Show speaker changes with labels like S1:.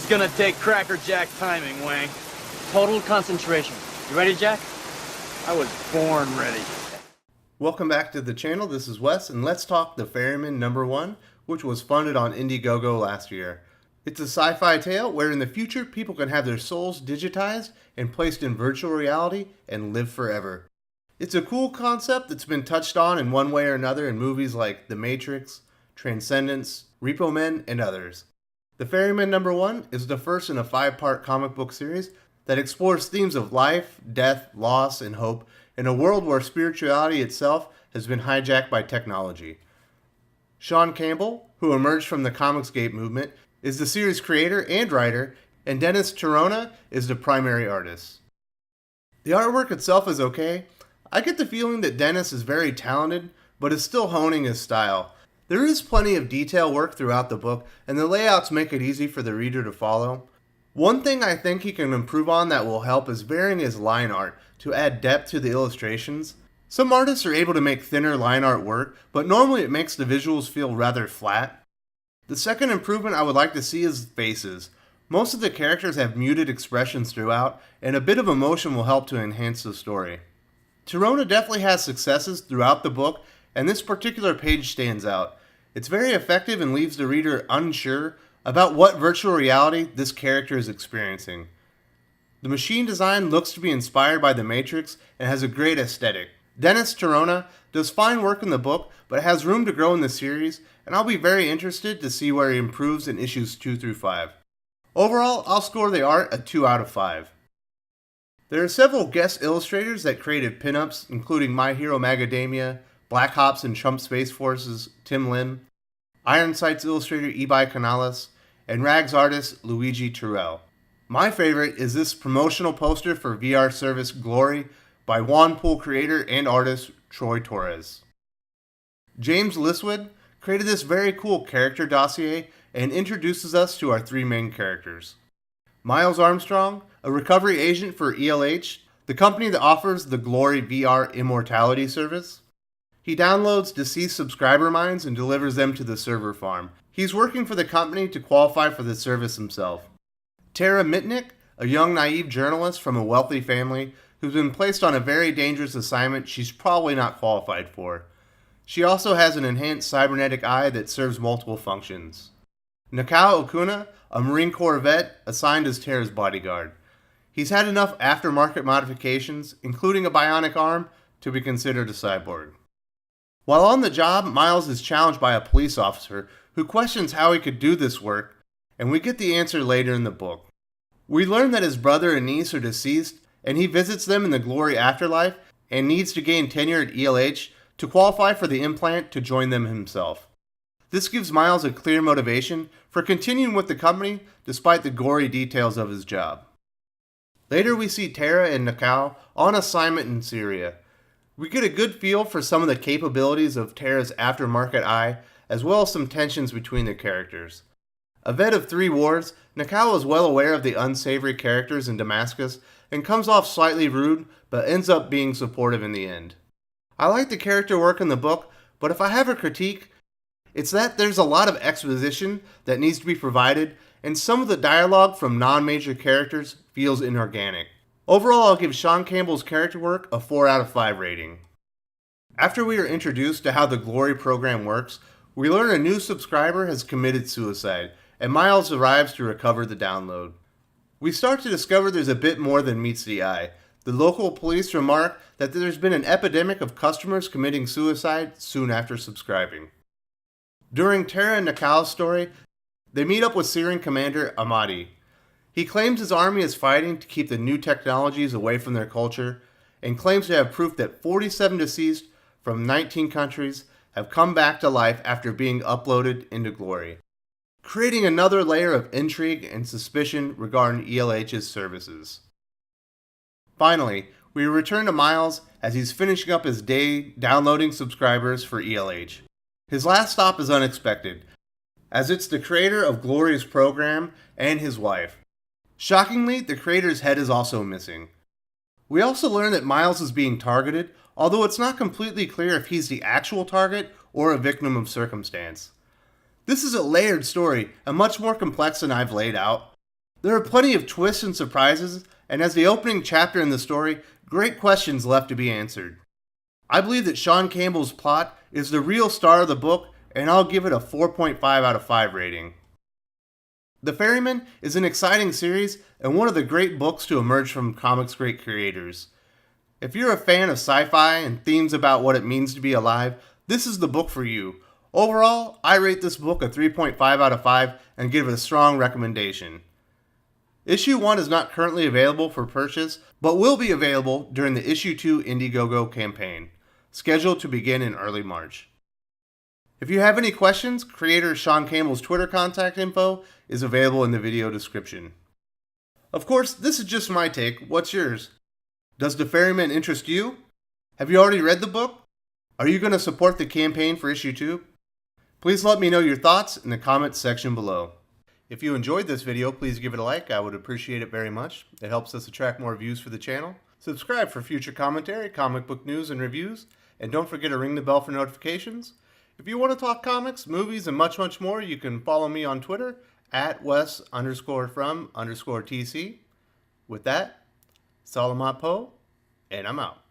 S1: is gonna take crackerjack timing, Wang.
S2: Total concentration. You ready, Jack?
S1: I was born ready.
S3: Welcome back to the channel. This is Wes, and let's talk the Ferryman #1, which was funded on Indiegogo last year. It's a sci-fi tale where in the future people can have their souls digitized and placed in virtual reality and live forever. It's a cool concept that's been touched on in one way or another in movies like The Matrix, Transcendence, Repo Men, and others. The Ferryman #1 is the first in a 5-part comic book series that explores themes of life, death, loss, and hope in a world where spirituality itself has been hijacked by technology. Sean Campbell, who emerged from the Comicsgate movement, is the series creator and writer, and Dennis Tirona is the primary artist. The artwork itself is okay. I get the feeling that Dennis is very talented, but is still honing his style. There is plenty of detail work throughout the book, and the layouts make it easy for the reader to follow. One thing I think he can improve on that will help is varying his line art to add depth to the illustrations. Some artists are able to make thinner line art work, but normally it makes the visuals feel rather flat. The second improvement I would like to see is faces. Most of the characters have muted expressions throughout, and a bit of emotion will help to enhance the story. Tirona definitely has successes throughout the book, and this particular page stands out. It's very effective and leaves the reader unsure about what virtual reality this character is experiencing. The machine design looks to be inspired by The Matrix and has a great aesthetic. Dennis Tirona does fine work in the book, but has room to grow in the series, and I'll be very interested to see where he improves in issues 2 through 5. Overall, I'll score the art a 2 out of 5. There are several guest illustrators that created pinups, including My Hero Macadamia, Black Ops and Trump Space Force's Tim Lim, Ironsight's illustrator Ibai Canales, and Rags artist Luigi Turrell. My favorite is this promotional poster for VR service Glory by Wanpool creator and artist Troy Torres. James Liswood created this very cool character dossier and introduces us to our 3 main characters. Miles Armstrong, a recovery agent for ELH, the company that offers the Glory VR immortality service. He downloads deceased subscriber minds and delivers them to the server farm. He's working for the company to qualify for the service himself. Tara Mitnick, a young naive journalist from a wealthy family who's been placed on a very dangerous assignment she's probably not qualified for. She also has an enhanced cybernetic eye that serves multiple functions. Nakoa Okuna, a Marine Corps vet assigned as Tara's bodyguard. He's had enough aftermarket modifications, including a bionic arm, to be considered a cyborg. While on the job, Miles is challenged by a police officer who questions how he could do this work, and we get the answer later in the book. We learn that his brother and niece are deceased, and he visits them in the Glory afterlife and needs to gain tenure at ELH to qualify for the implant to join them himself. This gives Miles a clear motivation for continuing with the company despite the gory details of his job. Later we see Tara and Nakoa on assignment in Syria. We get a good feel for some of the capabilities of Tara's aftermarket eye, as well as some tensions between the characters. A vet of 3 wars, Nakoa is well aware of the unsavory characters in Damascus and comes off slightly rude, but ends up being supportive in the end. I like the character work in the book, but if I have a critique, it's that there's a lot of exposition that needs to be provided, and some of the dialogue from non-major characters feels inorganic. Overall, I'll give Sean Campbell's character work a 4 out of 5 rating. After we are introduced to how the Glory program works, we learn a new subscriber has committed suicide, and Miles arrives to recover the download. We start to discover there's a bit more than meets the eye. The local police remark that there's been an epidemic of customers committing suicide soon after subscribing. During Tara and Nakoa's story, they meet up with Syrian commander Amadi. He claims his army is fighting to keep the new technologies away from their culture, and claims to have proof that 47 deceased from 19 countries have come back to life after being uploaded into Glory, creating another layer of intrigue and suspicion regarding ELH's services. Finally, we return to Miles as he's finishing up his day downloading subscribers for ELH. His last stop is unexpected, as it's the creator of Glory's program and his wife. Shockingly, the creator's head is also missing. We also learn that Miles is being targeted, although it's not completely clear if he's the actual target or a victim of circumstance. This is a layered story, and much more complex than I've laid out. There are plenty of twists and surprises, and as the opening chapter in the story, great questions left to be answered. I believe that Sean Campbell's plot is the real star of the book, and I'll give it a 4.5 out of 5 rating. The Ferryman is an exciting series and one of the great books to emerge from comics great creators. If you're a fan of sci-fi and themes about what it means to be alive, this is the book for you. Overall, I rate this book a 3.5 out of 5 and give it a strong recommendation. Issue 1 is not currently available for purchase, but will be available during the Issue 2 Indiegogo campaign, scheduled to begin in early March. If you have any questions, creator Sean Campbell's Twitter contact info is available in the video description. Of course, this is just my take. What's yours? Does The Ferryman interest you? Have you already read the book? Are you going to support the campaign for Issue 2? Please let me know your thoughts in the comments section below. If you enjoyed this video, please give it a like. I would appreciate it very much. It helps us attract more views for the channel. Subscribe for future commentary, comic book news, and reviews. And don't forget to ring the bell for notifications. If you want to talk comics, movies, and much, much more, you can follow me on Twitter at Wes_from_TC. With that, Salamat Po, and I'm out.